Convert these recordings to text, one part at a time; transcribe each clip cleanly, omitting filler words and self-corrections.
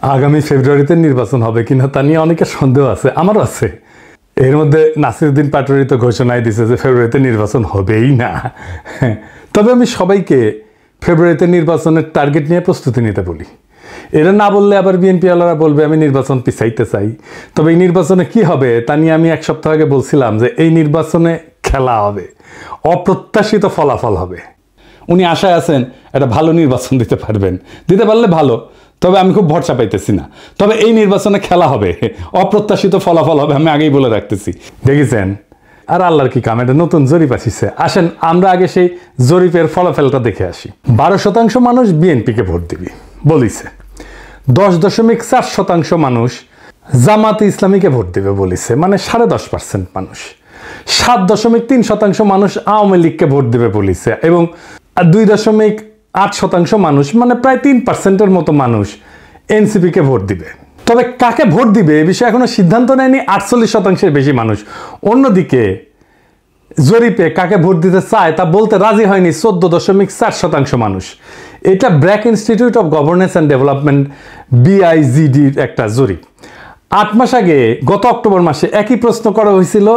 আগামী ফেব্রুয়ারিতে নির্বাচন হবে কিনা তা নিয়ে অনেকের সন্দেহ আছে, আমারও আছে। এর মধ্যে নাসিরউদ্দিন পাটোয়ারি তো ঘোষণায় দিয়েছে যে ফেব্রুয়ারিতে নির্বাচন হবেই না। তবে আমি সবাইকে ফেব্রুয়ারিতে নির্বাচনের টার্গেট নিয়ে প্রস্তুতি নিতে বলি। এরা না বললে আবার বিএনপিওয়ালারা বলবে আমি নির্বাচন পিছাইতে চাই। তবে এই নির্বাচনে কি হবে তা নিয়ে আমি এক সপ্তাহ আগে বলছিলাম যে এই নির্বাচনে খেলা হবে, অপ্রত্যাশিত ফলাফল হবে। উনি আশায় আছেন একটা ভালো নির্বাচন দিতে পারবেন, দিতে পারলে ভালো, তবে আমি খুব ভরসা পাইতেছি না। তবে এই নির্বাচনে খেলা হবে, অপ্রত্যাশিত ফলাফল হবে, আমি আগেই বলে রাখতেছি। দেখেছেন? আর আল্লাহর কি কাম, এটা নতুন জরিপ আসিছে। আসেন আমরা আগে সেই জরিপের ফলাফলটা দেখে আসি। 12% মানুষ বিএনপিকে ভোট দিবি বলিছে, 10.4% মানুষ জামাতে ইসলামীকে ভোট দিবে বলিছে, মানে 10.5% মানুষ। 7.3% মানুষ আওয়ামী লীগকে ভোট দিবে বলিছে, এবং 2.8% মানুষ, মানে প্রায় 3%-এর মতো মানুষ এনসিপিকে ভোট দিবে। তবে কাকে ভোট দিবে এ বিষয়ে এখনো সিদ্ধান্ত নেয়নি 48%-এর বেশি মানুষ। অন্যদিকে জরিপে কাকে ভোট দিতে চায় তা বলতে রাজি হয়নি 14.4% মানুষ। এটা BRAC institute of governance and development BIGDর একটা জরিপ। 8 মাস আগে গত অক্টোবর মাসে একই প্রশ্ন করা হয়েছিল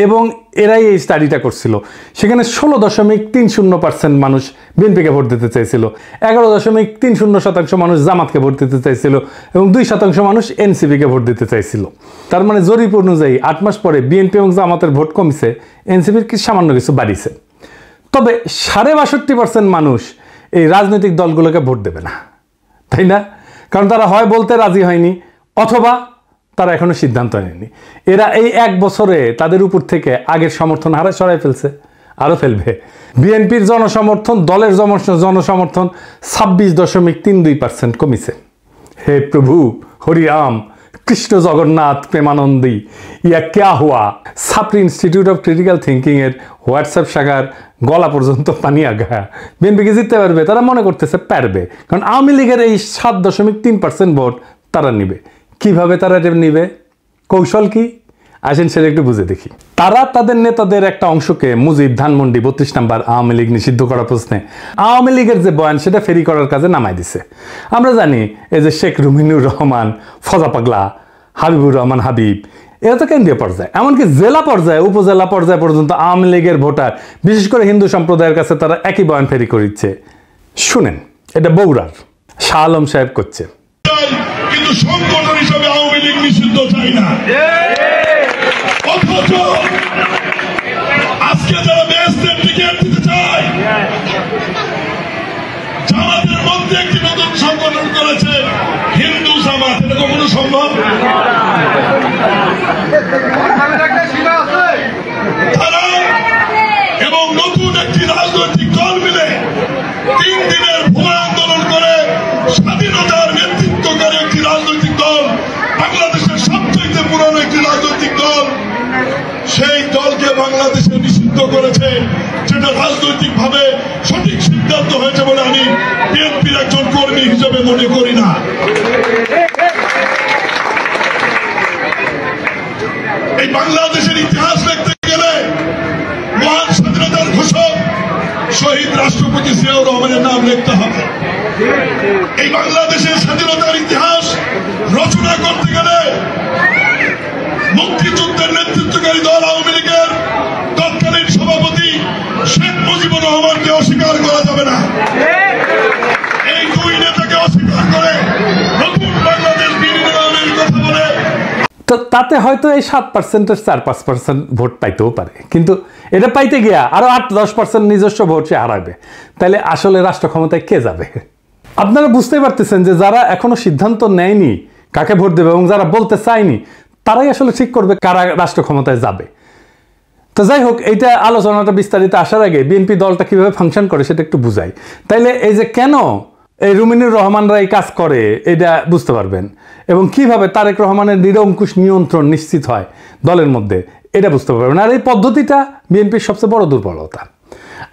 এবং এরাই এই স্টাডিটা করছিল। সেখানে 16.30% মানুষ বিএনপিকে ভোট দিতে চাইছিল, 11.30% মানুষ জামাতকে ভোট দিতে চাইছিল এবং 2% মানুষ এনসিপিকে ভোট দিতে চাইছিল। তার মানে জরিপ অনুযায়ী 8 মাস পরে বিএনপি এবং জামাতের ভোট কমছে, এনসিপির কি সামান্য কিছু বাড়িছে। তবে 62% মানুষ এই রাজনৈতিক দলগুলোকে ভোট দেবে না, তাই না? কারণ তারা হয় বলতে রাজি হয়নি, অথবা তারা এখনো সিদ্ধান্ত নেয়নি। এরা এই 1 বছরে তাদের উপর থেকে আগের সমর্থন হারে সরাই ফেলছে, আরও ফেলবে। বিএনপির জনসমর্থন, দলের জনসমর্থন 26.32% কমিছে। হে প্রভু হরিরাম কৃষ্ণ জগন্নাথ প্রেমানন্দী, ইয়া ক্যা হুয়া। ছাত্রী ইনস্টিটিউট অফ ক্রিটিক্যাল থিঙ্কিং এর হোয়াটসঅ্যাপ শাখার গলা পর্যন্ত পানি আগা। বিএনপিকে জিততে পারবে, তারা মনে করতেছে পারবে, কারণ আওয়ামী লীগের এই 7.3% ভোট তারা নিবে। কিভাবে তারা নিবে, কৌশল কি, আসেন সেটা একটু বুঝে দেখি। তারা তাদের নেতাদের একটা অংশকে মুজিব, ধানমন্ডি, 32 নম্বর আওয়ামী লীগ নিষিদ্ধ করার প্রশ্নে আওয়ামী লীগের যে বয়ান সেটা ফেরি করার কাজে নামাই দিছে। আমরা জানি এই যে শেখ রুমিনুর রহমান, ফজা পাগলা, হাবিবুর রহমান হাবিব, এরা তো কেন্দ্রীয় পর্যায়ে, এমনকি জেলা পর্যায়ে, উপজেলা পর্যায়ে পর্যন্ত আওয়ামী লীগের ভোটার, বিশেষ করে হিন্দু সম্প্রদায়ের কাছে তারা একই বয়ান ফেরি করিচ্ছে। শুনেন, এটা বগুড়ার শাহ আলম সাহেব করছে। কিন্তু সংগঠন হিসেবে আওয়ামী লীগ নিষিদ্ধ চাই না। অথচ আজকে যারা বেহেশতের টিকিট দিতে চায়, জামাতের মধ্যে একটি নতুন সংগঠন করেছে হিন্দু জামাত, এটা কখনো সম্ভব? তারা এবং নতুন একটি রাজনৈতিক দল মিলে 3 দিনের ভূমি আন্দোলন করে স্বাধীনতার নেতৃত্বকারী একটি রাজনৈতিক দল, বাংলাদেশের সবচেয়ে পুরনো একটি রাজনৈতিক দল, সেই দলকে বাংলাদেশে নিষিদ্ধ করেছে, যেটা রাজনৈতিক ভাবে সঠিক সিদ্ধান্ত হয়েছে বলে আমি বিএনপির একজন কর্মী হিসেবে মনে করি না। এই বাংলাদেশের ইতিহাস লিখতে গেলে মহান স্বাধীনতার ঘোষক শহীদ রাষ্ট্রপতি জিয়াউর রহমানের নাম লিখতে হবে। এই বাংলাদেশের স্বাধীনতার ইতিহাস রচনা করতে গেলে মুক্তিযুদ্ধের নেতৃত্বকারী দল আওয়ামী লীগের তৎকালীন সভাপতি শেখ মুজিবুর রহমানকে অস্বীকার করা যাবে না। এই 2 নেতাকে অস্বীকার করে নতুন বাংলাদেশ বিনির্মাণের কথা বলে তো তাতে হয়তো এই 7%-এর 4-5% ভোট পাইতেও পারে, কিন্তু এটা পাইতে গিয়া আরো 8-10% নিজস্ব ভোট সে হারাবে। তাহলে আসলে রাষ্ট্র ক্ষমতায় কে যাবে? আপনারা বুঝতেই পারতেছেন যে যারা এখনো সিদ্ধান্ত নেয়নি কাকে ভোট দেবে এবং যারা বলতে চায়নি, তারাই আসলে ঠিক করবে কারা রাষ্ট্র ক্ষমতায় যাবে। তো যাই হোক, এইটা আলোচনাটা বিস্তারিত আসার আগে বিএনপি দলটা কিভাবে ফাংশন করে সেটা একটু বুঝাই। তাইলে এই যে কেন এই রুমিনুর রহমানরা এই কাজ করে এটা বুঝতে পারবেন, এবং কিভাবে তারেক রহমানের নিরঙ্কুশ নিয়ন্ত্রণ নিশ্চিত হয় দলের মধ্যে এটা বুঝতে পারবেন। আর এই পদ্ধতিটা বিএনপির সবচেয়ে বড় দুর্বলতা।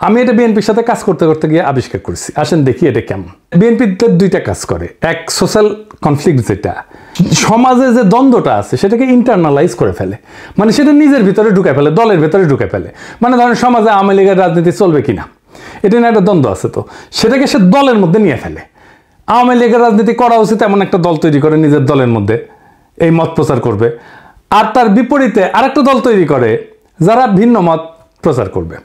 আমি এটা বিএনপির সাথে কাজ করতে করতে গিয়ে আবিষ্কার করেছি। আসেন দেখি এটা কেমন। বিএনপিতে 2টা কাজ করে। এক, সোশ্যাল কনফ্লিক্ট, যেটা সমাজে যে দ্বন্দ্বটা আছে সেটাকে ইন্টারনালাইজ করে ফেলে, মানে সেটা নিজের ভিতরে ঢুকে ফেলে, দলের ভিতরে ঢুকে ফেলে। মানে ধরেন সমাজে আওয়ামী লীগের রাজনীতি চলবে কিনা, এটা নিয়ে একটা দ্বন্দ্ব আছে, তো সেটাকে সে দলের মধ্যে নিয়ে ফেলে। আওয়ামী লীগের রাজনীতি করা উচিত এমন একটা দল তৈরি করে নিজের দলের মধ্যে এই মত প্রচার করবে, আর তার বিপরীতে আরেকটা দল তৈরি করে যারা ভিন্ন মত প্রচার করবে।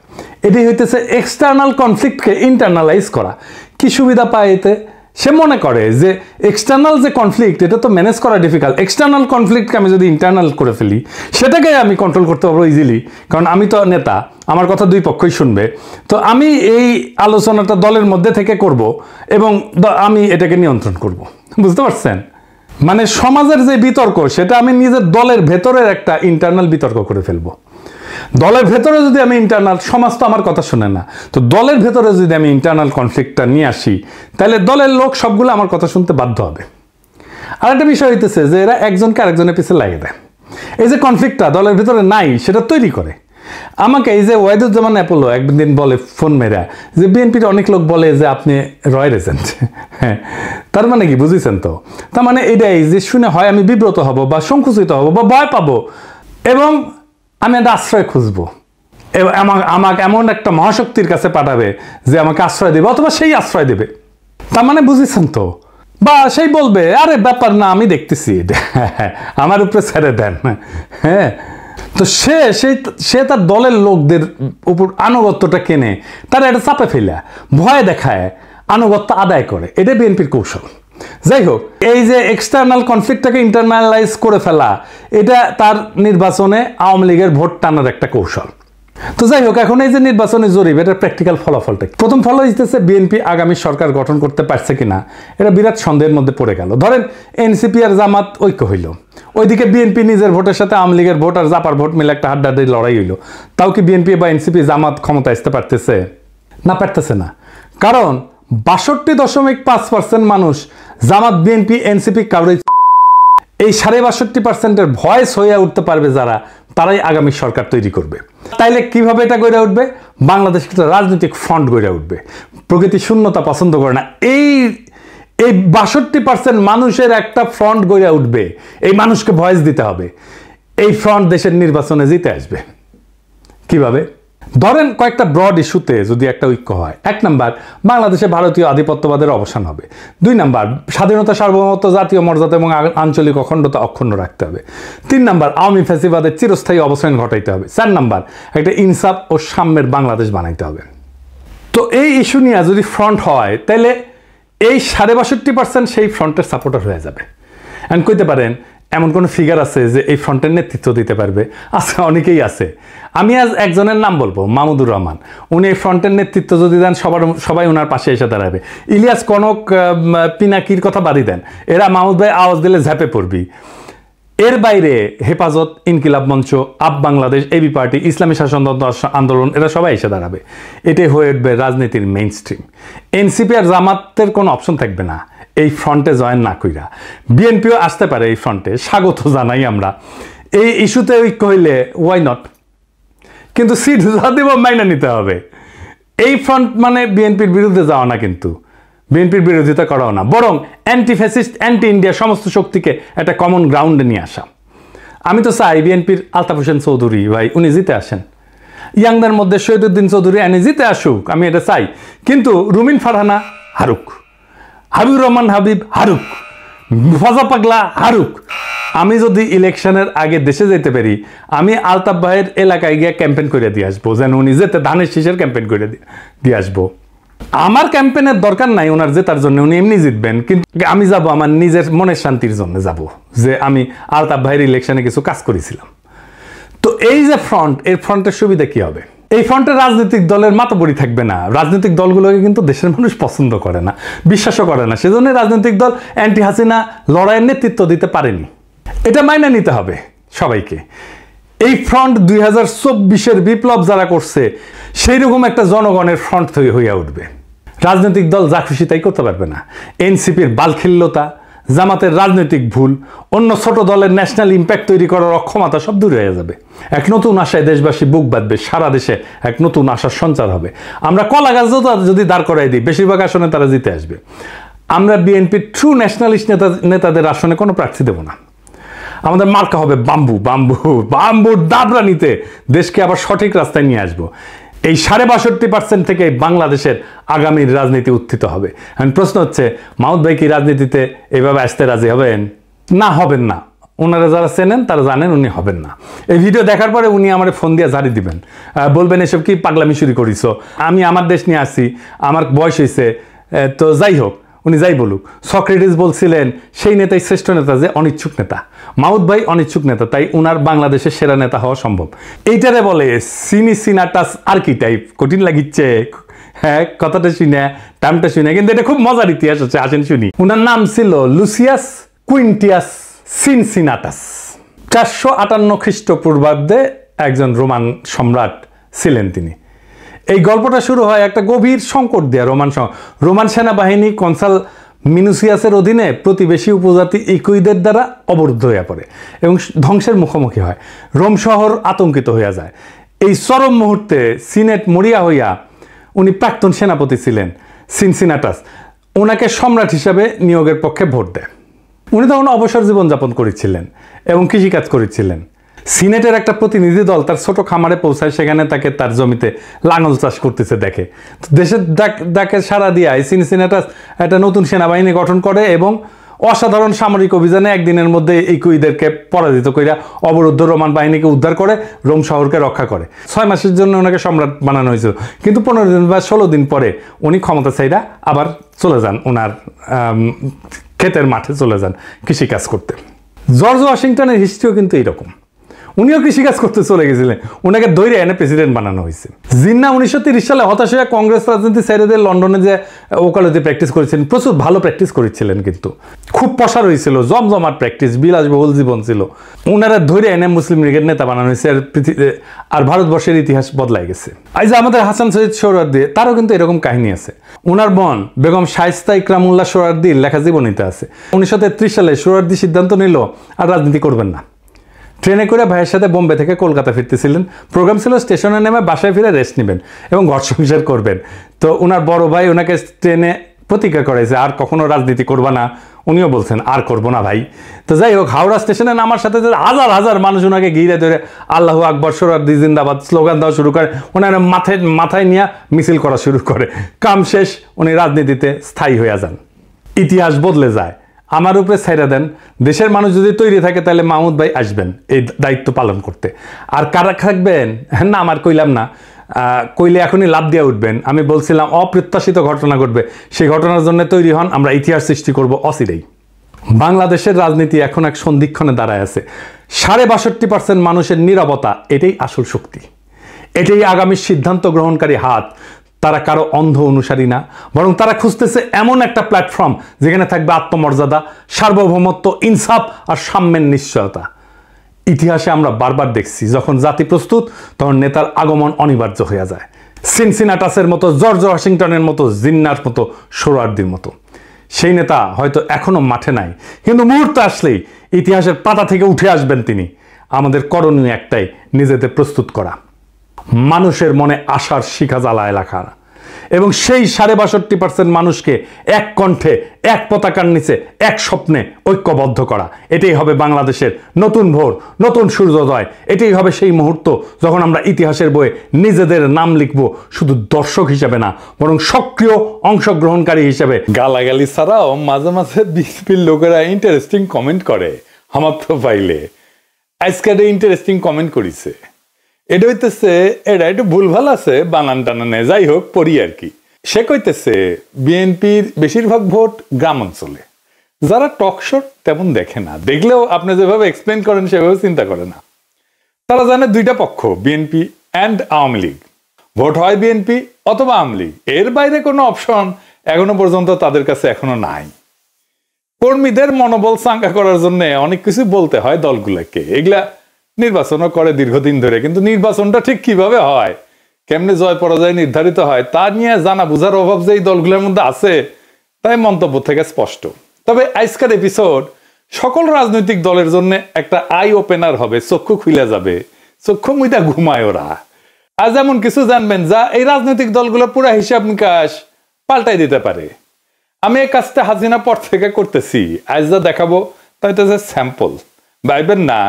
এটি হইতেছে এক্সটার্নাল কনফ্লিক্টকে ইন্টারনালাইজ করা। কি সুবিধা পায় এতে? সে মনে করে যে এক্সটার্নাল যে কনফ্লিক্ট এটা তো ম্যানেজ করা ডিফিকাল্ট, এক্সটার্নাল কনফ্লিক্টকে আমি যদি ইন্টারনাল করে ফেলি সেটাকে আমি কন্ট্রোল করতে পারবো ইজিলি, কারণ আমি তো নেতা, আমার কথা দুই পক্ষই শুনবে। তো আমি এই আলোচনাটা দলের মধ্যে থেকে করব এবং আমি এটাকে নিয়ন্ত্রণ করব। বুঝতে পারছেন? মানে সমাজের যে বিতর্ক সেটা আমি নিজের দলের ভেতরের একটা ইন্টারনাল বিতর্ক করে ফেলবো। দলের ভেতরে যদি আমি ইন্টারনাল, সমাজ তো আমার কথা শুনে না, তো দলের ভেতরে যদি আমি ইন্টারনাল কনফ্লিক্টটা নিয়ে আসি তাহলে দলের লোক সবগুলো আমার কথা শুনতে বাধ্য হবে। আর একটা বিষয় হইতেছে যে এরা একজনকে আরেকজনের পিছিয়ে লাগিয়ে দেয়। এই যে কনফ্লিক্টটা দলের ভেতরে নাই সেটা তৈরি করে। আমাকে এই যে ওয়াহিদুজ্জামান অ্যাপোলো একদিন বলে ফোন মেরা যে বিএনপির অনেক লোক বলে যে আপনি রয়ের এজেন্ট। হ্যাঁ, তার মানে কি বুঝেছেন? তো তার মানে এটাই যে শুনে হয় আমি বিব্রত হব বা সংকুচিত হব বা ভয় পাবো এবং আমি একটা আশ্রয় খুঁজবো, আমাকে এমন একটা মহাশক্তির কাছে পাঠাবে যে আমাকে আশ্রয় দেবে অথবা সেই আশ্রয় দেবে। তার মানে বুঝেছেন তো? বা সেই বলবে আরে ব্যাপার না, আমি দেখতেছি, আমার উপরে ছেড়ে দেন। হ্যাঁ, তো সে তার দলের লোকদের উপর আনুগত্যটা কেনে, তারা এটা চাপে ফেলা, ভয় দেখায়, আনুগত্য আদায় করে। এটা বিএনপির কৌশল। যাই হোক, এই যে এক্সটার্নাল কনফ্লিক্টটাকে ইন্টারনালাইজ করে ফেলা, এটা তার নির্বাচনে আওয়ামী লীগের ভোট টানার একটা কৌশল। তো যাই হোক, এখন এই যে নির্বাচনী জরিপ, এটার প্র্যাকটিক্যাল ফলাফলটা প্রথম ফল হইতেছে বিএনপি আগামী সরকার গঠন করতে পারছে কিনা এটা বিরাট সন্দেহের মধ্যে পড়ে গেল। ধরেন এনসিপি আর জামাত ঐক্য হইল, ওইদিকে বিএনপি নিজের ভোটের সাথে আওয়ামী লীগের ভোট আর জাপার ভোট মিলে একটা হাড্ডাহাড্ডি লড়াই হইল। তাও কি বিএনপি বা এনসিপি জামাত ক্ষমতা আসতে পারতেছে? না, পারতেছে না। কারণ 62.5% মানুষ জামাত, বিএনপি, এনসিপি কাউরে এই 62.5%-এর ভয়েস হয়ে উঠতে পারবে যারা, তারাই আগামী সরকার তৈরি করবে। তাইলে কিভাবে এটা গড়ে উঠবে? বাংলাদেশ একটা রাজনৈতিক ফ্রন্ট গড়ে উঠবে। প্রকৃতি শূন্যতা পছন্দ করে না। এই 62% মানুষের একটা ফ্রন্ট গড়ে উঠবে। এই মানুষকে ভয়েস দিতে হবে। এই ফ্রন্ট দেশের নির্বাচনে জিতে আসবে। কিভাবে? ধরেন কয়েকটা ব্রড ইস্যুতে যদি একটা ঐক্য হয়। 1 নাম্বার, বাংলাদেশে ভারতীয় আধিপত্যবাদের অবসান হবে। 2 নাম্বার, স্বাধীনতা, সার্বভৌমত্ব, জাতীয় মর্যাদা এবং আঞ্চলিক অখণ্ডতা অক্ষুণ্ণ রাখতে হবে। 3 নাম্বার, আওয়ামী ফ্যাসিবাদের চিরস্থায়ী অবসান ঘটাইতে হবে। 4 নাম্বার, একটা ইনসাফ ও সাম্যের বাংলাদেশ বানাইতে হবে। তো এই ইস্যু নিয়ে যদি ফ্রন্ট হয় তাহলে এই 62.5% সেই ফ্রন্টের সাপোর্টার হয়ে যাবে। এন্ড কইতে পারেন এমন কোন ফিগার আছে যে এই ফ্রন্টের নেতৃত্ব দিতে পারবে? আছে, অনেকেই আছে। আমি আজ একজনের নাম বলবো, মাহমুদুর রহমান। উনি এই ফ্রন্টের নেতৃত্ব যদি দেন সবাই ওনার পাশে এসে দাঁড়াবে। ইলিয়াস কনক, পিনাকির কথা বাদই দেন, এরা মাহমুদ ভাই আওয়াজ দিলে ঝাঁপে পড়বি। এর বাইরে হেফাজত, ইনকিলাব মঞ্চ, আপ বাংলাদেশ, এবি পার্টি, ইসলামী শাসনতন্ত্র আন্দোলন, এরা সবাই এসে দাঁড়াবে। এটাই হয়ে উঠবে রাজনীতির মেইন স্ট্রিম। এনসিপি আর জামাতের কোনো অপশন থাকবে না এই ফ্রন্টে জয়েন না কইরা। বিএনপিও আসতে পারে এই ফ্রন্টে, স্বাগত জানাই আমরা। এই ইস্যুতে ঐক্য হইলে ওয়াই নট, কিন্তু সিট যা দেব মাইনা নিতে হবে। এই ফ্রন্ট মানে বিএনপির বিরুদ্ধে যাওয়া না, কিন্তু বিএনপির বিরোধিতা করাও না, বরং অ্যান্টি ফ্যাসিস্ট, অ্যান্টি ইন্ডিয়া সমস্ত শক্তিকে একটা কমন গ্রাউন্ডে নিয়ে আসা। আমি তো চাই বিএনপির আলতাফ হোসেন চৌধুরী ভাই উনি জিতে আসেন, ইয়াংদের মধ্যে শহীদুদ্দিন চৌধুরী এনে জিতে আসুক, আমি এটা চাই। কিন্তু রুমিন ফারহানা হারুক, হাবিবুর রহমান হাবিব হারুক, ফজা পাগলা হারুক। আমি যদি ইলেকশনের আগে দেশে যেতে পারি, আমি আলতাফ ভাইয়ের এলাকায় গিয়ে ক্যাম্পেইন করে দিয়ে আসবো, যেন উনি যেতে ধানের শীষের ক্যাম্পেইন করে দিয়ে আসবো। আমার ক্যাম্পেইনের দরকার নাই ওনার জেতার জন্য, উনি এমনি জিতবেন, কিন্তু আমি যাব আমার নিজের মনের শান্তির জন্য যাব, যে আমি আলতাফ ভাইয়ের ইলেকশনে কিছু কাজ করেছিলাম। তো এই যে ফ্রন্ট, এই ফ্রন্টের সুবিধা কি হবে? এই ফ্রন্টে রাজনৈতিক দলের মাতবরি থাকবে না। রাজনৈতিক দলগুলোকে কিন্তু দেশের মানুষ পছন্দ করে না, বিশ্বাসও করে না। সেজন্য রাজনৈতিক দল অ্যান্টি হাসিনা লড়াইয়ের নেতৃত্ব দিতে পারেনি। এটা মাইনে নিতে হবে সবাইকে। এই ফ্রন্ট 2024-এর বিপ্লব যারা করছে সেই রকম একটা জনগণের ফ্রন্ট হইয়া উঠবে। রাজনৈতিক দল যা খুশি তাই করতে পারবে না। এনসিপির বালখিল্যতা, জামাতের রাজনৈতিক ভুল, অন্য ছোট দলের ন্যাশনাল ইম্প্যাক্ট তৈরি করার অক্ষমতা সব দূর হয়ে যাবে। এক নতুন আশায় দেশবাসী বুক বাঁধবে, সারা দেশে এক নতুন আশার সঞ্চার হবে। আমরা কলা গাছ যদি দাঁড় করাই দিই, বেশিরভাগ আসনে তারা জিতে আসবে। আমরা বিএনপির ট্রু ন্যাশনালিস্ট নেতাদের আসনে কোনো প্রার্থী দেব না। আমাদের মার্কা হবে বাম্বু, বাম্বুর দাবরা নিতে দেশকে আবার সঠিক রাস্তায় নিয়ে আসবো। এই 62% থেকে বাংলাদেশের আগামীর রাজনীতি উত্থিত হবে। এখন প্রশ্ন হচ্ছে, মাহমুদ ভাই কি রাজনীতিতে এইভাবে আসতে রাজি হবেন? না, হবেন না। ওনারা যারা চেনেন তারা জানেন উনি হবেন না। এই ভিডিও দেখার পরে উনি আমার ফোন দিয়ে ঝাড়ি দিবেন, বলবেন এসব কি পাগলামি শুরু করিস, আমি আমার দেশ নিয়ে আসছি, আমার বয়স হয়েছে। তো যাই হোক, উনি যাই বলুক, সক্রেটিস বলছিলেন সেই নেতাই শ্রেষ্ঠ নেতা যে অনিচ্ছুক নেতা। মাহমুদ ভাই অনিচ্ছুক নেতা, তাই উনার বাংলাদেশের সেরা নেতা হওয়া সম্ভব। এইটারে বলে সিনাটাস আর্কিটাইপ। কঠিন লাগিচ্ছে হ্যাঁ কথাটা শুনে, টার্মটা শুনে, কিন্তু এটা খুব মজার ইতিহাস হচ্ছে, আসেন শুনি। উনার নাম ছিল লুসিয়াস কুইন্টিয়াস সিনসিনাটাস। 458 খ্রিস্টপূর্বাব্দে একজন রোমান সম্রাট ছিলেন তিনি। এই গল্পটা শুরু হয় একটা গভীর সংকট দিয়ে। রোমান সেনাবাহিনী কনসাল মিনুসিয়াসের অধীনে প্রতিবেশী উপজাতি ইকুইদের দ্বারা অবরুদ্ধ হয়ে পড়ে এবং ধ্বংসের মুখোমুখি হয়। রোম শহর আতঙ্কিত হইয়া যায়। এই চরম মুহূর্তে সিনেট মরিয়া হইয়া, উনি প্রাক্তন সেনাপতি ছিলেন সিনসিনাটাস, ওনাকে সম্রাট হিসাবে নিয়োগের পক্ষে ভোট দেয়। উনি তখন অবসর জীবনযাপন করেছিলেন এবং কৃষিকাজ করেছিলেন। সিনেটের একটা প্রতিনিধি দল তার ছোট খামারে পৌঁছায়, সেখানে তাকে তার জমিতে লাঙল চাষ করতেছে দেখে। দেশের ডাকে সাড়া দিয়ে সিনসিনাটাস একটা নতুন সেনাবাহিনী গঠন করে এবং অসাধারণ সামরিক অভিযানে একদিনের মধ্যে ইকুইদেরকে পরাজিত কইরা অবরুদ্ধ রোমান বাহিনীকে উদ্ধার করে রোম শহরকে রক্ষা করে। 6 মাসের জন্য ওনাকে সম্রাট বানানো হয়েছিল, কিন্তু 15 দিন বা 16 দিন পরে উনি ক্ষমতা চাইরা আবার চলে যান, ওনার ক্ষেতের মাঠে চলে যান কৃষিকাজ করতে। জর্জ ওয়াশিংটনের হিস্ট্রিও কিন্তু এইরকম। উনিও কৃষিকাজ করতে চলে গেছিলেন, ওনাকে ধৈর্য এনে প্রেসিডেন্ট বানানো হয়েছে। জিন্না 1930 সালে হতাশ হয়ে কংগ্রেস রাজনীতি ছেড়ে দিয়ে লন্ডনে যে ওকালতি প্র্যাকটিস করেছিলেন, প্রচুর ভালো প্র্যাকটিস করেছিলেন, কিন্তু খুব প্রসার হয়েছিল, জমজমাট প্র্যাকটিস, বিলাসবহুল জীবন ছিল। ওনারা ধৈর্য এনে মুসলিম লীগের নেতা বানানো হয়েছে, আর ভারতবর্ষের ইতিহাস বদলাই গেছে। আজ আমাদের হাসান সৈয়দ সোহরাওয়ার্দী, তারও কিন্তু এরকম কাহিনী আছে। ওনার বোন বেগম শায়েস্তা ইকরামুল্লাহ সোহরাওয়ার্দীর লেখা জীবনীতে আছে। 1933 সালে সোহরাওয়ার্দী সিদ্ধান্ত নিল আর রাজনীতি করবেন না। ট্রেনে করে ভাইয়ের সাথে বোম্বে থেকে কলকাতা ফিরতেছিলেন। প্রোগ্রাম ছিল স্টেশনে নেমে বাসায় ফিরে রেস্ট নেবেন এবং ঘর সংসার করবেন। তো ওনার বড় ভাই ওনাকে ট্রেনে প্রতিজ্ঞা করেছে আর কখনো রাজনীতি করবা না। উনিও বলছেন আর করবো না ভাই। তো যাই হোক, হাওড়া স্টেশনে নামার সাথে হাজার হাজার মানুষ ওনাকে ঘিরে ধরে আল্লাহু আকবর, সোহরাওয়ার্দী জিন্দাবাদ স্লোগান দেওয়া শুরু করে। ওনার মাথায় নিয়ে মিছিল করা শুরু করে। কাম শেষ, উনি রাজনীতিতে স্থায়ী হয়ে যান। ইতিহাস বদলে যায়। আমার উপরে ছাইরা দেন, দেশের মানুষ যদি তৈরি থাকে তাহলে মাহমুদ ভাই আসবেন এই দায়িত্ব পালন করতে। আর কারা থাকবেন না আমার কইলাম না, কইলে এখনই লাভ দিয়ে উঠবেন। আমি বলছিলাম অপ্রত্যাশিত ঘটনা ঘটবে, সেই ঘটনার জন্য তৈরি হন, আমরা ইতিহাস সৃষ্টি করব অচিরেই। বাংলাদেশের রাজনীতি এখন এক সন্ধিক্ষণে দাঁড়ায় আছে। 62% মানুষের নীরবতা, এটাই আসল শক্তি, এটাই আগামী সিদ্ধান্ত গ্রহণকারী হাত। তারা কারো অন্ধ অনুসারী না, বরং তারা খুঁজতেছে এমন একটা প্ল্যাটফর্ম যেখানে থাকবে আত্মমর্যাদা, সার্বভৌমত্ব, ইনসাফ আর সাম্যের নিশ্চয়তা। ইতিহাসে আমরা বারবার দেখছি, যখন জাতি প্রস্তুত তখন নেতার আগমন অনিবার্য হয়ে যায়। সিনসিনাটাসের মতো, জর্জ ওয়াশিংটনের মতো, জিন্নার মতো, সোহরাওয়ার্দীর মতো। সেই নেতা হয়তো এখনো মাঠে নাই, কিন্তু মুহূর্তে আসলেই ইতিহাসের পাতা থেকে উঠে আসবেন তিনি। আমাদের করণীয় একটাই, নিজেদের প্রস্তুত করা, মানুষের মনে আশার শিখা জ্বালায় রাখা এবং সেই 62% মানুষকে এক কণ্ঠে, এক পতাকার নিচে, এক স্বপ্নে ঐক্যবদ্ধ করা। এটাই হবে বাংলাদেশের নতুন ভোর, নতুন সূর্যোদয়। এটাই হবে সেই মুহূর্ত যখন আমরা ইতিহাসের বইয়ে নিজেদের নাম লিখব, শুধু দর্শক হিসেবে না, বরং সক্রিয় অংশগ্রহণকারী হিসেবে। গালাগালি ছাড়াও মাঝে মাঝে বিএনপির লোকেরা ইন্টারেস্টিং কমেন্ট করে আমার প্রোফাইলে। আজকে ইন্টারেস্টিং কমেন্ট করেছে, এটা হইতেছে এটা একটু ভুলভাল আছে বানান টানানে, যাই হোক পড়ি আর কি। সে কইতেছে বিএনপির বেশিরভাগ ভোট গ্রাম অঞ্চলে, যারা টক শো তেমন দেখে না, দেখলেও আপনি যেভাবে এক্সপ্লেন করেন সেভাবে চিন্তা করে না। তারা জানে দুইটা পক্ষ, BNP and Awami League. Vote হয় বিএনপি অথবা আওয়ামী লীগ, এর বাইরে কোনো অপশন এখনো পর্যন্ত তাদের কাছে এখনো নাই। কর্মীদের মনোবল চাঙ্গা করার জন্য অনেক কিছু বলতে হয় দলগুলোকে, এগুলা নির্বাচনও করে দীর্ঘদিন ধরে, কিন্তু নির্বাচনটা ঠিক কিভাবে হয়, কেমনে জয় পরাজয় নির্ধারিত হয় তা নিয়ে জানা বুঝার অভাব যে এই দলগুলোর মধ্যে আছে, তাই মন্তব্য থেকে স্পষ্ট। তবে আজকের এপিসোড সকল রাজনৈতিক দলের জন্য একটা আই ওপেনার হবে, চক্ষু খুলে যাবে, চক্ষু মুইদা ঘুমায় ওরা। আজ এমন কিছু জানবেন যা এই রাজনৈতিক দলগুলো পুরা হিসাব নিকাশ পাল্টাই দিতে পারে। আমি এই কাজটা হাসিনা পর থেকে করতেছি, আজ যা দেখাবো তা হইতেছে স্যাম্পল। ভাইবেন না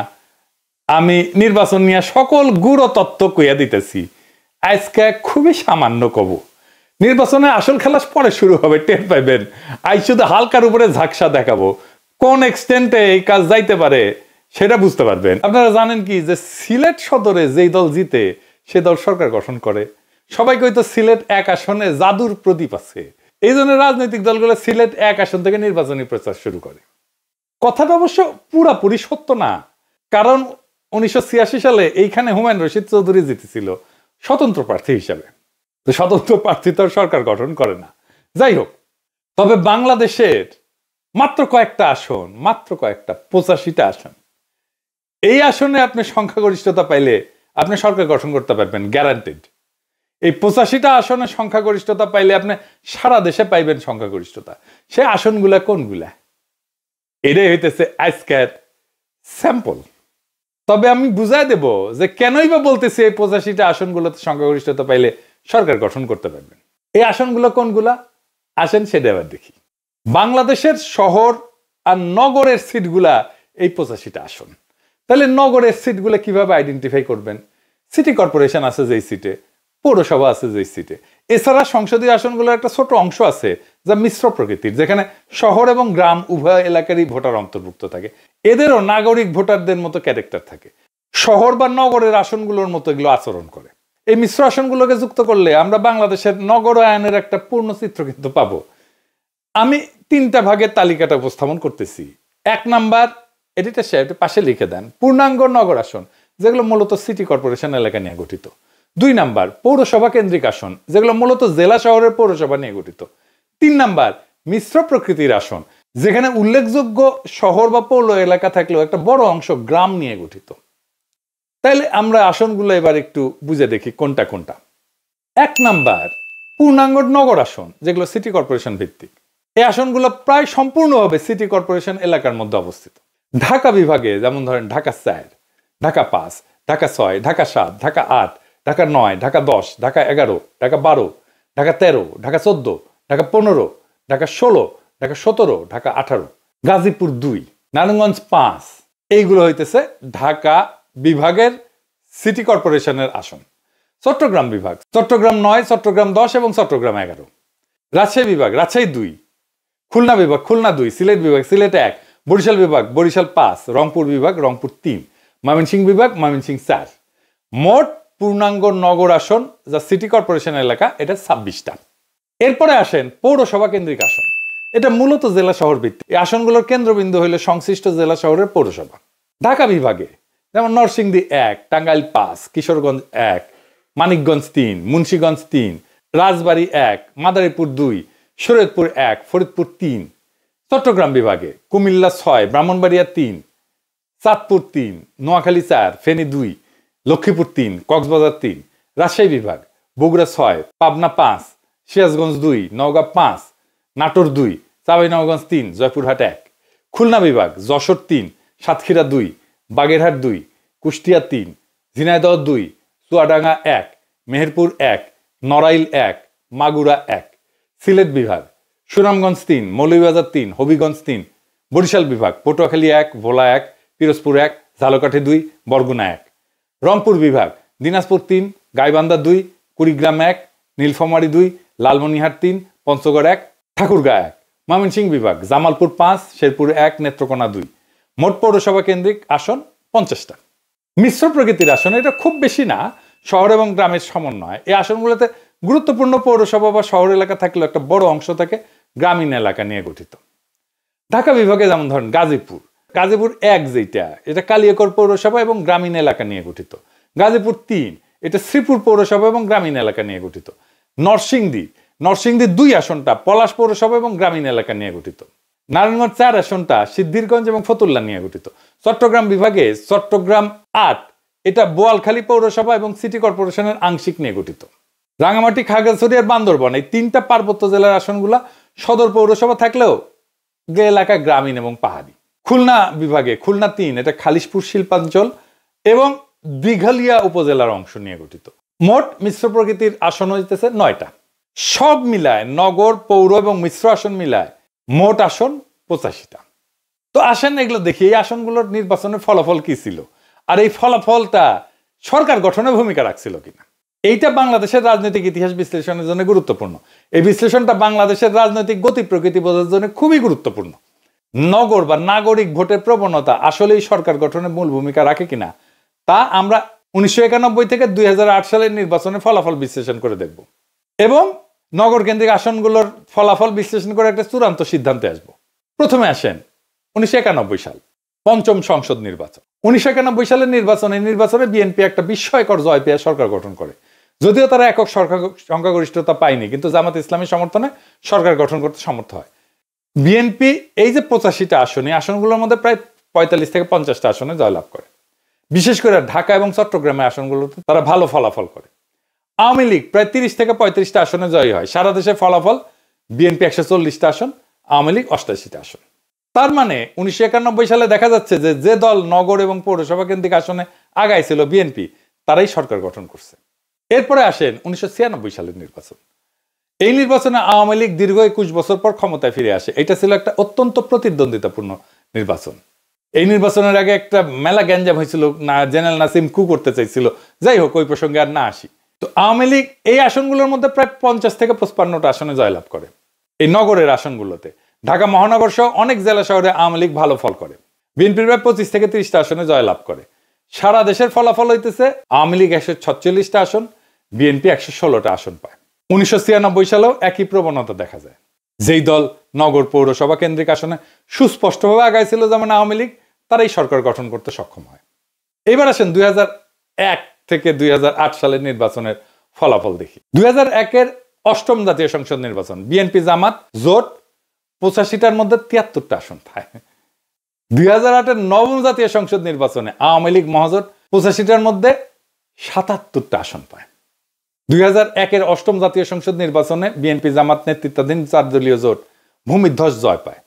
আমি নির্বাচন নিয়ে সকল গুড় তত্ত্ব কইয়া দিতেছি, আজকে খুবই সামান্য কব, নির্বাচনে আসল খেলা পরে শুরু হবে, টের পাইবেন। আজ শুধু হালকার উপরে ঝাকসা দেখাবো, কোন এক্সটেন্টে এই কাজ যাইতে পারে সেটা বুঝতে পারবেন। আপনারা জানেন কি যে সিলেট সদরে যেই দল জিতে সে দল সরকার গঠন করে। সবাই কইতো সিলেট 1 আসনে জাদুর প্রদীপ আছে, এই জন্য রাজনৈতিক দলগুলো সিলেট 1 আসন থেকে নির্বাচনী প্রচার শুরু করে। কথাটা অবশ্য পুরাপুরি সত্য না, কারণ 1986 সালে এইখানে হুমায়ুন রশিদ চৌধুরী জিতেছিল স্বতন্ত্র প্রার্থী হিসাবে। স্বতন্ত্র প্রার্থী তো সরকার গঠন করে না। যাই হোক, তবে বাংলাদেশের মাত্র কয়েকটা আসন, মাত্র কয়েকটা 85টা আসন, এই আসনে আপনি সংখ্যাগরিষ্ঠতা পাইলে আপনি সরকার গঠন করতে পারবেন, গ্যারান্টেড। এই 85টা আসনে সংখ্যাগরিষ্ঠতা পাইলে আপনি সারা দেশে পাইবেন সংখ্যাগরিষ্ঠতা। সে আসনগুলা কোনগুলা, এটাই হইতেছে আজকের স্যাম্পল। তবে আমি বুঝাই দেব যে কেনই বা বলতেছি এই 85টা আসনগুলোতে সংখ্যাগরিষ্ঠতা পাইলে সরকার গঠন করতে পারবেন। এই আসনগুলো কোনগুলা আসেন সেটা এবার দেখি। বাংলাদেশের শহর আর নগরের সিটগুলা এই 85টা আসন। তাহলে নগরের সিটগুলো কিভাবে আইডেন্টিফাই করবেন? সিটি কর্পোরেশন আছে যেই সিটে, পৌরসভা আছে যেই সিটে, এছাড়া সংসদীয় আসনগুলোর একটা ছোট অংশ আছে যা মিশ্র প্রকৃতির, যেখানে শহর এবং গ্রাম উভয় এলাকারই ভোটার অন্তর্ভুক্ত থাকে। এদেরও নাগরিক ভোটারদের মতো ক্যারেক্টার থাকে, শহর বা নগরের আসনগুলোর মতো এগুলো আচরণ করে। এই মিশ্র আসনগুলোকে যুক্ত করলে আমরা বাংলাদেশের নগরায়নের একটা পূর্ণ চিত্র কিন্তু পাবো। আমি 3টা ভাগের তালিকাটা উপস্থাপন করতেছি। 1 নাম্বার, এটা পাশে লিখে দেন, পূর্ণাঙ্গ নগর আসন, যেগুলো মূলত সিটি কর্পোরেশন এলাকা নিয়ে গঠিত। 2 নাম্বার, পৌরসভা কেন্দ্রিক আসন, যেগুলো মূলত জেলা শহরের পৌরসভা নিয়ে গঠিত। 3 নাম্বার, মিশ্র প্রকৃতির আসন, যেখানে উল্লেখযোগ্য শহর বা পৌর এলাকা থাকলেও একটা বড় অংশ গ্রাম নিয়ে গঠিত। তাইলে আমরা আসনগুলো এবার একটু বুঝে দেখি কোনটা কোনটা। 1 নাম্বার, পূর্ণাঙ্গ নগর আসন, যেগুলো সিটি কর্পোরেশন ভিত্তিক। এই আসনগুলো প্রায় সম্পূর্ণভাবে সিটি কর্পোরেশন এলাকার মধ্যে অবস্থিত। ঢাকা বিভাগে যেমন ধরেন ঢাকা 4, ঢাকা 5, ঢাকা 6, ঢাকা 7, ঢাকা 8, ঢাকা 9, ঢাকা 10, ঢাকা 11, ঢাকা 12, ঢাকা 13, ঢাকা 14, ঢাকা 15, ঢাকা 16, ঢাকা 17, ঢাকা 18, গাজীপুর 2, নারায়ণগঞ্জ 5। এইগুলো হইতেছে ঢাকা বিভাগের সিটি কর্পোরেশনের আসন। চট্টগ্রাম বিভাগ, চট্টগ্রাম 9, চট্টগ্রাম 10 এবং চট্টগ্রাম 11। রাজশাহী বিভাগ, রাজশাহী 2, খুলনা বিভাগ, খুলনা 2, সিলেট বিভাগ, সিলেট 1, বরিশাল বিভাগ, বরিশাল 5, রংপুর বিভাগ, রংপুর 3, ময়মনসিংহ বিভাগ, ময়মনসিংহ 4। মোট পূর্ণাঙ্গ নগর আসন যা সিটি কর্পোরেশন এলাকা, এটা 26টা। এরপরে আসেন পৌরসভা কেন্দ্রিক আসন, এটা মূলত জেলা শহর ভিত্তিক। এই আসনগুলোর কেন্দ্রবিন্দু হইল সংশ্লিষ্ট জেলা শহরের পৌরসভা। ঢাকা বিভাগে যেমন নরসিংদী 1, টাঙ্গাইল 5, কিশোরগঞ্জ 1, মানিকগঞ্জ 3, মুন্সিগঞ্জ 3, রাজবাড়ী 1, মাদারীপুর 2, শরীয়তপুর 1, ফরিদপুর 3। চট্টগ্রাম বিভাগে কুমিল্লা 6, ব্রাহ্মণবাড়িয়া 3, চাঁদপুর 3, নোয়াখালী 4, ফেনী 2, লক্ষ্মীপুর 3, কক্সবাজার 3। রাজশাহী বিভাগ বগুড়া 6, পাবনা 5, সিরাজগঞ্জ 2, নওগাঁ 5, নাটোর 2, চাঁপাইনবাবগঞ্জ 3, জয়পুরহাট 1। খুলনা বিভাগ যশোর 3, সাতক্ষীরা 2, বাগেরহাট 2, কুষ্টিয়া 3, ঝিনাইদহ 2, চুয়াডাঙ্গা 1, মেহেরপুর 1, নড়াইল 1, মাগুরা 1। সিলেট বিভাগ সুনামগঞ্জ 3, মৌলভীবাজার 3, হবিগঞ্জ 3। বরিশাল বিভাগ পটুয়াখালী 1, ভোলা 1, পিরোজপুর 1, ঝালকাঠি 2, বরগুনা 1। রংপুর বিভাগ দিনাজপুর 3, গাইবান্ধা 2, কুড়িগ্রাম 1, নীলফামারী 2, লালমনিরহাট 3, পঞ্চগড় 1, ঠাকুরগাঁ 1। ময়মনসিংহ বিভাগ জামালপুর 5, শেরপুর 1, নেত্রকোনা 2। মোট পৌরসভা কেন্দ্রিক আসন 50টা। মিশ্র প্রকৃতির আসন, এটা খুব বেশি না, শহর এবং গ্রামের সমন্বয়। এই আসনগুলোতে গুরুত্বপূর্ণ পৌরসভা বা শহর এলাকা থাকলেও একটা বড় অংশ থাকে গ্রামীণ এলাকা নিয়ে গঠিত। ঢাকা বিভাগে যেমন ধরেন গাজীপুর 1 যেটা, এটা কালিয়াকৈর পৌরসভা এবং গ্রামীণ এলাকা নিয়ে গঠিত। গাজীপুর 3, এটা শ্রীপুর পৌরসভা এবং গ্রামীণ এলাকা নিয়ে গঠিত। নরসিংদী 2 আসনটা পলাশ পৌরসভা এবং গ্রামীণ এলাকা নিয়ে গঠিত। নারায়ণগঞ্জ 4 আসনটা সিদ্ধিরগঞ্জ এবং ফতুল্লা নিয়ে গঠিত। চট্টগ্রাম বিভাগে চট্টগ্রাম 8, এটা বোয়ালখালী পৌরসভা এবং সিটি কর্পোরেশনের আংশিক নিয়ে গঠিত। রাঙামাটি, খাগড়াছড়ি আর বান্দরবান, এই 3টা পার্বত্য জেলার আসনগুলা সদর পৌরসভা থাকলেও এলাকা গ্রামীণ এবং পাহাড়ি। খুলনা বিভাগে খুলনা 3, এটা খালিশপুর শিল্পাঞ্চল এবং দিঘালিয়া উপজেলার অংশ নিয়ে গঠিত। মোট মিশ্র প্রকৃতির আসন হইতেছে 9টা। সব মিলায় নগর, পৌর এবং মিশ্র আসন মিলায় মোট আসন 85টা। তো আসেন এগুলো দেখি, এই আসনগুলোর নির্বাচনের ফলাফল কি ছিল আর এই ফলাফলটা সরকার গঠনে ভূমিকা রাখছিল কিনা। এইটা বাংলাদেশের রাজনৈতিক ইতিহাস বিশ্লেষণের জন্য গুরুত্বপূর্ণ। এই বিশ্লেষণটা বাংলাদেশের রাজনৈতিক গতি প্রকৃতি বোঝার জন্য খুবই গুরুত্বপূর্ণ। নগর বা নাগরিক ভোটের প্রবণতা আসলেই সরকার গঠনে মূল ভূমিকা রাখে কিনা তা আমরা 1991 থেকে 2008 সালের নির্বাচনের ফলাফল বিশ্লেষণ করে দেখব এবং নগর কেন্দ্রিক আসনগুলোর ফলাফল বিশ্লেষণ করে একটা চূড়ান্ত সিদ্ধান্তে আসব। প্রথমে আসেন 1991 সাল, পঞ্চম সংসদ নির্বাচন। 1991 সালের নির্বাচনে বিএনপি একটা বিস্ময়কর জয় পেয়ে সরকার গঠন করে। যদিও তারা একক সংখ্যাগরিষ্ঠতা পায়নি, কিন্তু জামাত ইসলামী সমর্থনে সরকার গঠন করতে সমর্থ হয়। বিএনপি এই যে 85টা আসন, এই আসনগুলোর মধ্যে প্রায় 45 থেকে 50টা আসনে জয়লাভ করে। বিশেষ করে ঢাকা এবং চট্টগ্রামের আসনগুলোতে তারা ভালো ফলাফল করে। আওয়ামী লীগ প্রায় 30 থেকে 35টা আসনে জয়ী হয়। সারা দেশের ফলাফল বিএনপি 140টা আসন, আওয়ামী লীগ 88টা আসন। তার মানে 1991 সালে দেখা যাচ্ছে যে দল নগর এবং পৌরসভা কেন্দ্রিক আসনে আগাইছিল বিএনপি, তারাই সরকার গঠন করছে। এরপরে আসেন 1996 সালের নির্বাচন। এই নির্বাচনে আওয়ামী লীগ দীর্ঘ 21 বছর পর ক্ষমতায় ফিরে আসে। এটা ছিল একটা অত্যন্ত প্রতিদ্বন্দ্বিতাপূর্ণ নির্বাচন। এই নির্বাচনের আগে একটা মেলা গ্যাঞ্জাম হয়েছিল, না জেনারেল নাসিম কু করতে চাইছিল। যাই হোক, ওই প্রসঙ্গে আর না আসি। তো আওয়ামী লীগ এই আসনগুলোর মধ্যে প্রায় 50 থেকে 55টা আসনে জয়লাভ করে। এই নগরের আসনগুলোতে ঢাকা মহানগর সহ অনেক জেলা শহরে আওয়ামী লীগ ভালো ফল করে। বিএনপি প্রায় 25 থেকে 30টা আসনে জয়লাভ করে। সারা দেশের ফলাফল হইতেছে আওয়ামী লীগ 146টা আসন, বিএনপি 116টা আসন পায়। 1996 সালেও একই প্রবণতা দেখা যায়। যেই দল নগর পৌরসভা কেন্দ্রিক আসনে সুস্পষ্টভাবে আগাইছিল যেমন আওয়ামী লীগ, তারাই সরকার গঠন করতে সক্ষম হয়। এবার আসেন 2001 থেকে 2008 সালের নির্বাচনের ফলাফল দেখি। 2001-এর অষ্টম জাতীয় সংসদ নির্বাচন, বিএনপি জামাত জোট 85টার মধ্যে 73টা আসন পায়। 2008-এর নবম জাতীয় সংসদ নির্বাচনে আওয়ামী লীগ মহাজোট 85টার মধ্যে 77টা আসন পায়। 2001-এর অষ্টম জাতীয় সংসদ নির্বাচনে বিএনপি জামাত নেতৃত্বাধীন 4 দলীয় জোট ভূমিধ্বস জয় পায়।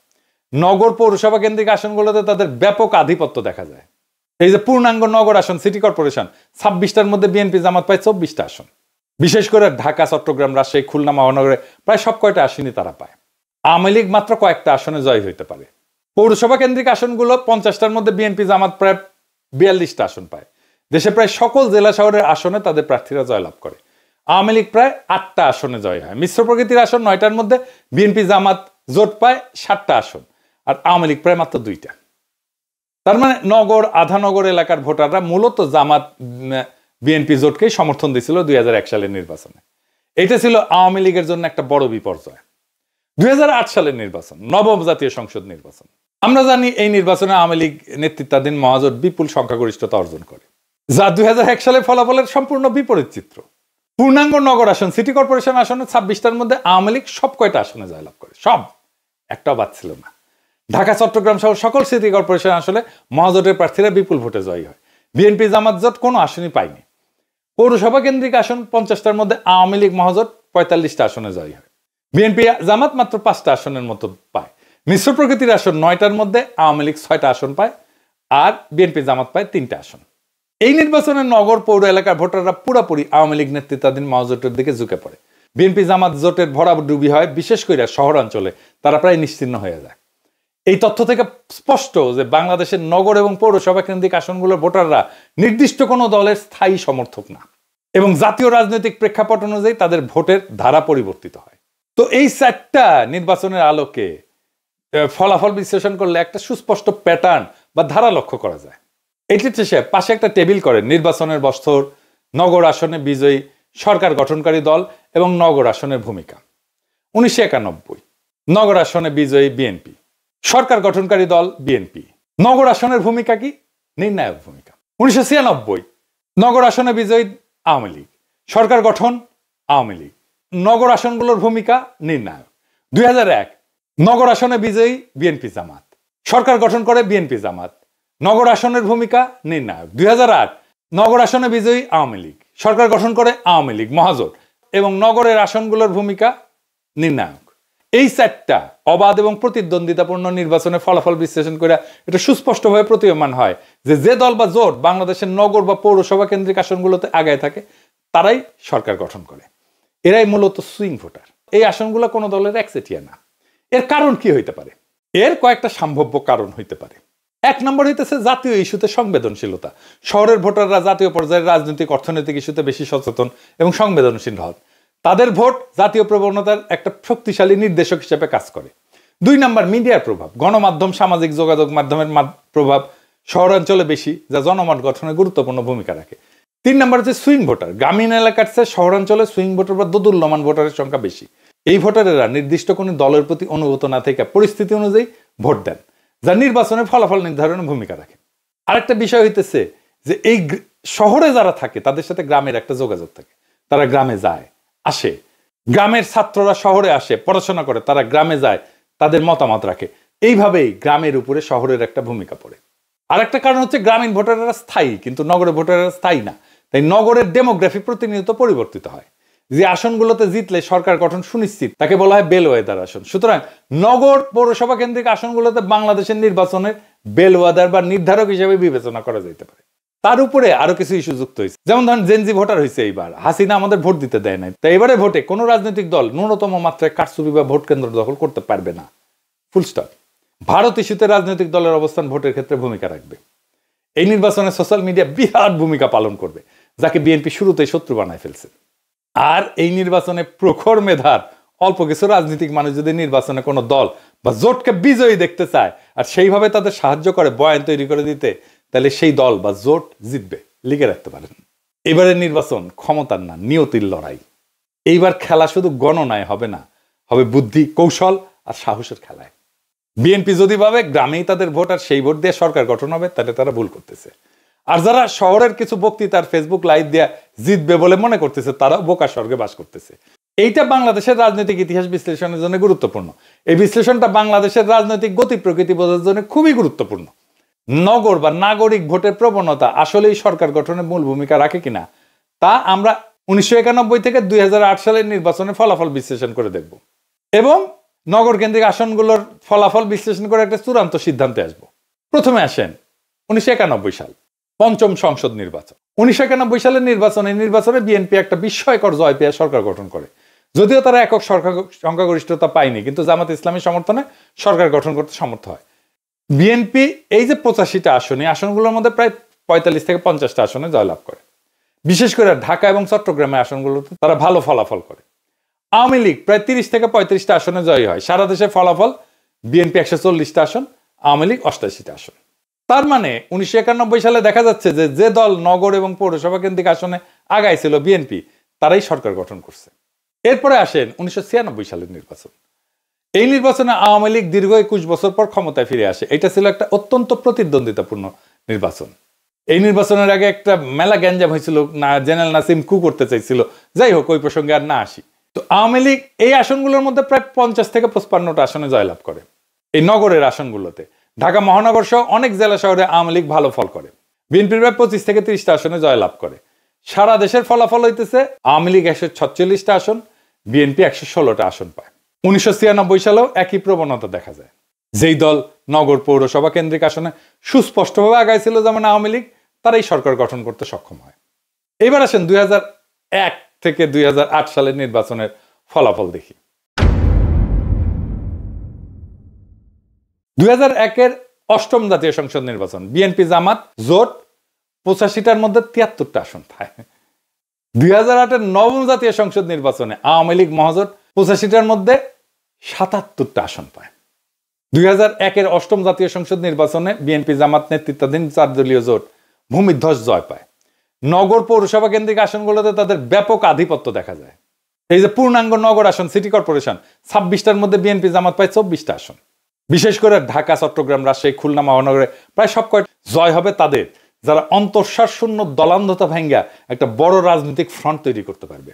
নগর পৌরসভা কেন্দ্রিক আসনগুলোতে তাদের ব্যাপক আধিপত্য দেখা যায়। এই যে পূর্ণাঙ্গ নগর আসন, সিটি কর্পোরেশন 26টার মধ্যে বিএনপি জামাত পায় 24টা আসন। বিশেষ করে ঢাকা, চট্টগ্রাম, রাজশাহী, খুলনা মহানগরে প্রায় সব কয়টা আসনই তারা পায়। আওয়ামী লীগ মাত্র কয়েকটা আসনে জয় হইতে পারে। পৌরসভা কেন্দ্রিক আসনগুলো 50টার মধ্যে বিএনপি জামাত প্রায় 42টা আসন পায়। দেশে প্রায় সকল জেলা শহরের আসনে তাদের প্রার্থীরা জয়লাভ করে। আওয়ামী লীগ প্রায় 8টা আসনে জয় হয়। মিশ্র প্রকৃতির আসন 9টার মধ্যে বিএনপি জামাত জোট পায় 7টা আসন, আর আওয়ামী লীগ প্রায় মাত্র 2টা। তার মানে নগর, আধানগর এলাকার ভোটাররা মূলত জামাত বিএনপি জোটকেই সমর্থন দিয়েছিল 2001 সালের নির্বাচনে। এটা ছিল আওয়ামী লীগের জন্য একটা বড় বিপর্যয়। 2008 সালের নির্বাচন, নবম জাতীয় সংসদ নির্বাচন। আমরা জানি এই নির্বাচনে আওয়ামী লীগ নেতৃত্বাধীন মহাজোট বিপুল সংখ্যাগরিষ্ঠতা অর্জন করে, যা 2001 সালের ফলাফলের সম্পূর্ণ বিপরীত চিত্র। পূর্ণাঙ্গ নগর আসন, সিটি কর্পোরেশন আসনে 26টার মধ্যে আওয়ামী লীগ সব কয়টা আসনে জয়লাভ করে, সব, একটাও বাদ ছিল না। ঢাকা, চট্টগ্রাম সহ সকল সিটি কর্পোরেশন আসলে মহাজোটের প্রার্থীরা বিপুল ভোটে জয়ী হয়। বিএনপি জামাত জোট কোনো আসনই পায়নি। পৌরসভা কেন্দ্রিক আসন 50টার মধ্যে আওয়ামী লীগ মহাজোট 45টা আসনে জয়ী হয়। বিএনপি জামাত মাত্র 5টা আসনের মতো পায়। মিশ্র প্রকৃতির আসন 9টার মধ্যে আওয়ামী লীগ 6টা আসন পায়, আর বিএনপি জামাত পায় 3টা আসন। এই নির্বাচনে নগর পৌর এলাকার ভোটাররা পুরোপুরি আওয়ামী লীগ নেতৃত্বাধীন মহাজোটের দিকে ঝুঁকে পড়ে। বিএনপি জামাত জোটের ভরাডুবি হয়, বিশেষ করে শহরাঞ্চলে তারা প্রায় নিশ্চিহ্ন হয়ে যায়। এই তথ্য থেকে স্পষ্ট যে বাংলাদেশের নগর এবং পৌরসভা কেন্দ্রিক আসনগুলোর ভোটাররা নির্দিষ্ট কোনো দলের স্থায়ী সমর্থক না, এবং জাতীয় রাজনৈতিক প্রেক্ষাপট অনুযায়ী তাদের ভোটের ধারা পরিবর্তিত হয়। তো এই 4টা নির্বাচনের আলোকে ফলাফল বিশ্লেষণ করলে একটা সুস্পষ্ট প্যাটার্ন বা ধারা লক্ষ্য করা যায়। এটির শেষে পাশে একটা টেবিল করেন নির্বাচনের বছর, নগর আসনে বিজয়ী, সরকার গঠনকারী দল এবং নগর আসনের ভূমিকা। 1991 নগর আসনে বিজয়ী বিএনপি, সরকার গঠনকারী দল বিএনপি। নগর আসনের ভূমিকা কি? নির্ণায়ক ভূমিকা। 1996 নগর আসনে বিজয়ী আওয়ামী লীগ, সরকার গঠন আওয়ামী লীগ। নগর আসনগুলোর ভূমিকা নির্ণায়ক। 2001 নগর আসনে বিজয়ী বিএনপি জামাত, সরকার গঠন করে বিএনপি জামাত, নগর আসনের ভূমিকা নির্ণায়ক। 2008 নগর আসনে বিজয়ী আওয়ামী লীগ, সরকার গঠন করে আওয়ামী লীগ মহাজোট, এবং নগরের আসনগুলোর ভূমিকা নির্ণায়ক। এই 4টা অবাধ এবং প্রতিদ্বন্দ্বিতাপূর্ণ নির্বাচনের ফলাফল বিশ্লেষণ করে এটা সুস্পষ্টভাবে প্রতীয়মান হয় যে দল বা জোট বাংলাদেশের নগর বা পৌরসভা কেন্দ্রিক আসনগুলোতে আগায় থাকে, তারাই সরকার গঠন করে। এরাই মূলত সুইং ভোটার। এই আসনগুলো কোনো দলের একচেটিয়া না। এর কারণ কি হইতে পারে? এর কয়েকটা সম্ভাব্য কারণ হইতে পারে। এক নম্বর হইতেছে জাতীয় ইস্যুতে সংবেদনশীলতা। শহরের ভোটাররা জাতীয় পর্যায়ের রাজনৈতিক অর্থনৈতিক ইস্যুতে বেশি সচেতন এবং সংবেদনশীল হন। তাদের ভোট জাতীয় প্রবণতার একটা শক্তিশালী নির্দেশক হিসেবে কাজ করে। 2 নম্বর মিডিয়ার প্রভাব, গণমাধ্যম সামাজিক যোগাযোগ মাধ্যমের প্রভাব শহরাঞ্চলে বেশি, যা জনমত গঠনে গুরুত্বপূর্ণ ভূমিকা রাখে। 3 নম্বর হচ্ছে সুইং ভোটার, গ্রামীণ এলাকার চেয়ে শহরাঞ্চলে সুইং ভোটার বা দোদুল্যমান ভোটারের সংখ্যা বেশি। এই ভোটারেরা নির্দিষ্ট কোনো দলের প্রতি অনুগত না থেকে পরিস্থিতি অনুযায়ী ভোট দেন, যা নির্বাচনের ফলাফল নির্ধারণে ভূমিকা রাখে। আরেকটা বিষয় হইতেছে যে এই শহরে যারা থাকে তাদের সাথে গ্রামের একটা যোগাযোগ থাকে, তারা গ্রামে যায় আসে, গ্রামের ছাত্ররা শহরে আসে পড়াশোনা করে, তারা গ্রামে যায়, তাদের মতামত রাখে। এইভাবেই গ্রামের উপরে শহরের একটা ভূমিকা পড়ে। আরেকটা কারণ হচ্ছে গ্রামীণ ভোটাররা স্থায়ী, কিন্তু নগরের ভোটাররা স্থায়ী না, তাই নগরের ডেমোগ্রাফি প্রতিনিয়ত পরিবর্তিত হয়। যে আসনগুলোতে জিতলে সরকার গঠন সুনিশ্চিত তাকে বলা হয় বেলওয়েদার আসন। সুতরাং নগর পৌরসভা কেন্দ্রিক আসনগুলোতে বাংলাদেশের নির্বাচনের বেলওয়েদার বা নির্ধারক হিসেবে বিবেচনা করা যেতে পারে। তার উপরে আরো কিছু ইস্যু যুক্ত হয়েছে, যেমন ধরেন জেনজি ভোটার হয়েছে এইবার, হাসিনা আমাদের ভোট দিতে দেয় নাই, তাই এবারে ভোটে কোনো রাজনৈতিক দল ন্যূনতম মাত্রায় কারচুপি বা ভোট কেন্দ্র দখল করতে পারবে না, ফুল স্টপ। ভারত ইস্যুতে রাজনৈতিক দলের অবস্থান ভোটের ক্ষেত্রে ভূমিকা রাখবে। এই নির্বাচনে সোশ্যাল মিডিয়া বিরাট ভূমিকা পালন করবে, যাকে বিএনপি শুরুতেই শত্রু বানায় ফেলছে। আর এই নির্বাচনে প্রখর মেধার অল্প কিছু রাজনৈতিক মানুষ যদি নির্বাচনে কোনো দল বা জোটকে বিজয়ী দেখতে চায় আর সেইভাবে তাদের সাহায্য করে বয়ান তৈরি করে দিতে, তাহলে সেই দল বা জোট জিতবে, লিখে রাখতে পারেন। এবারের নির্বাচন ক্ষমতার না, নিয়তির লড়াই। এইবার খেলা শুধু গণনায় হবে না, হবে বুদ্ধি, কৌশল আর সাহসের খেলায়। বিএনপি যদি ভাবে গ্রামেই তাদের ভোট আর সেই ভোট দিয়ে সরকার গঠন হবে, তাহলে তারা ভুল করতেছে। আর যারা শহরের কিছু বক্তৃতার ফেসবুক লাইভ দেয়া জিতবে বলে মনে করতেছে, তারাও বোকা স্বর্গে বাস করতেছে। এইটা বাংলাদেশের রাজনৈতিক ইতিহাস বিশ্লেষণের জন্য গুরুত্বপূর্ণ। এই বিশ্লেষণটা বাংলাদেশের রাজনৈতিক গতি প্রকৃতি বোঝার জন্য খুবই গুরুত্বপূর্ণ। নগর বা নাগরিক ভোটের প্রবণতা আসলেই সরকার গঠনে মূল ভূমিকা রাখে কিনা, তা আমরা 1991 থেকে 2008 সালের নির্বাচনের ফলাফল বিশ্লেষণ করে দেখব এবং নগর কেন্দ্রিক আসনগুলোর ফলাফল বিশ্লেষণ করে একটা চূড়ান্ত সিদ্ধান্তে আসব। প্রথমে আসেন 1991 সাল, পঞ্চম সংসদ নির্বাচন। 1991 সালের নির্বাচনে বিএনপি একটা বিস্ময়কর জয় পেয়ে সরকার গঠন করে। যদিও তারা একক সংখ্যাগরিষ্ঠতা পায়নি, কিন্তু জামাত ইসলামী সমর্থনে সরকার গঠন করতে সমর্থ হয়। বিএনপি এই যে 85টা আসন, এই আসনগুলোর মধ্যে প্রায় 45 থেকে 50টা আসনে জয়লাভ করে। বিশেষ করে ঢাকা এবং চট্টগ্রামের আসনগুলোতে তারা ভালো ফলাফল করে। আওয়ামী লীগ প্রায় 30 থেকে 35টা আসনে জয়ী হয়। সারা দেশের ফলাফল বিএনপি 140টা আসন, আওয়ামী লীগ 88টা আসন। তার মানে 1991 সালে দেখা যাচ্ছে যে দল নগর এবং পৌরসভা কেন্দ্রিক আসনে আগাইছিল বিএনপি, তারাই সরকার গঠন করছে। এরপরে আসেন 1996 সালের নির্বাচন। এই নির্বাচনে আওয়ামী লীগ দীর্ঘ 21 বছর পর ক্ষমতায় ফিরে আসে। এটা ছিল একটা অত্যন্ত প্রতিদ্বন্দ্বিতাপূর্ণ নির্বাচন। এই নির্বাচনের আগে একটা মেলা গ্যাঞ্জাম হয়েছিল, না জেনারেল নাসিম কু করতে চাইছিল। যাই হোক, ওই প্রসঙ্গে আর না আসি। তো আওয়ামী লীগ এই আসনগুলোর মধ্যে প্রায় 50 থেকে 55টা আসনে জয়লাভ করে। এই নগরের আসনগুলোতে ঢাকা মহানগর সহ অনেক জেলা শহরে আওয়ামী লীগ ভালো ফল করে। বিএনপি প্রায় 25 থেকে 30টা আসনে জয়লাভ করে। সারা দেশের ফলাফল হইতেছে আওয়ামী লীগ 146টা আসন, বিএনপি 116টা আসন পায়। 1996 সালেও একই প্রবণতা দেখা যায়। যেই দল নগর পৌরসভা কেন্দ্রিক আসনে সুস্পষ্টভাবে আগাইছিল যেমন আওয়ামী লীগ, তারাই সরকার গঠন করতে সক্ষম হয়। এবার আসেন 2001 থেকে 2008 সালের নির্বাচনের ফলাফল দেখি। 2001-এর অষ্টম জাতীয় সংসদ নির্বাচন, বিএনপি জামাত জোট 85টার মধ্যে 73টা আসন পায়। 2008-এর নবম জাতীয় সংসদ নির্বাচনে আওয়ামী লীগ মহাজোট 85টার মধ্যে 77টা আসন পায়। 2001-এর অষ্টম জাতীয় সংসদ নির্বাচনে বিএনপি জামাত নেতৃত্বাধীন 4 দলীয় জোট ভূমিধ্বস জয় পায়। নগর পৌরসভা কেন্দ্রিক আসনগুলোতে তাদের ব্যাপক আধিপত্য দেখা যায়। এই যে পূর্ণাঙ্গ নগর আসন, সিটি কর্পোরেশন 26টার মধ্যে বিএনপি জামাত পায় 24টা আসন। বিশেষ করে ঢাকা, চট্টগ্রাম, রাজশাহী, খুলনা মহানগরে প্রায় সব কয়টা জয় হবে তাদের, যারা অন্তঃসার শূন্য দলান্ধতা ভাঙ্গা একটা বড় রাজনৈতিক ফ্রন্ট তৈরি করতে পারবে,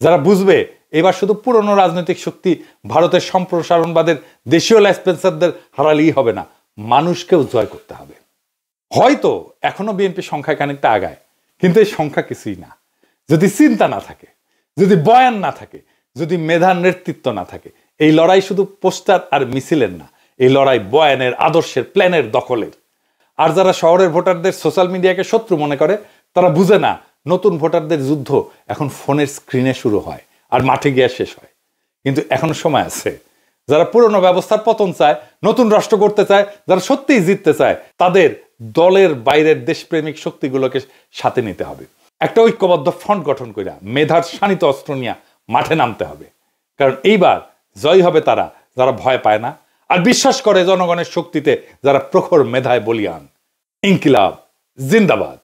যারা বুঝবে এবার শুধু পুরনো রাজনৈতিক শক্তি ভারতের সম্প্রসারণবাদের দেশীয় ল্যাসপেন্সারদের হারালেই হবে না, মানুষকেও জয় করতে হবে। হয়তো এখনো বিএনপি সংখ্যায় খানিকটা আগায়, কিন্তু এই সংখ্যা কিছুই না যদি চিন্তা না থাকে, যদি বয়ান না থাকে, যদি মেধার নেতৃত্ব না থাকে। এই লড়াই শুধু পোস্টার আর মিছিলের না, এই লড়াই বয়ানের, আদর্শের, প্ল্যানের, দখলের। আর যারা শহরের ভোটারদের সোশ্যাল মিডিয়াকে শত্রু মনে করে, তারা বুঝে না নতুন ভোটারদের যুদ্ধ এখন ফোনের স্ক্রিনে শুরু হয় আর মাঠে গিয়ে শেষ হয়। কিন্তু এখনো সময় আছে, যারা পুরনো ব্যবস্থার পতন চায়, নতুন রাষ্ট্র করতে চায়, যারা সত্যিই জিততে চায়, তাদের দলের বাইরের দেশপ্রেমিক শক্তিগুলোকে সাথে নিতে হবে। একটা ঐক্যবদ্ধ ফ্রন্ট গঠন করে মেধার শানিত অস্ত্র নিয়ে মাঠে নামতে হবে। কারণ এইবার জয় হবে তারা যারা ভয় পায় না আর বিশ্বাস করে জনগণের শক্তিতে, যারা প্রখর মেধায় বলিয়ান। ইনকিলাব জিন্দাবাদ।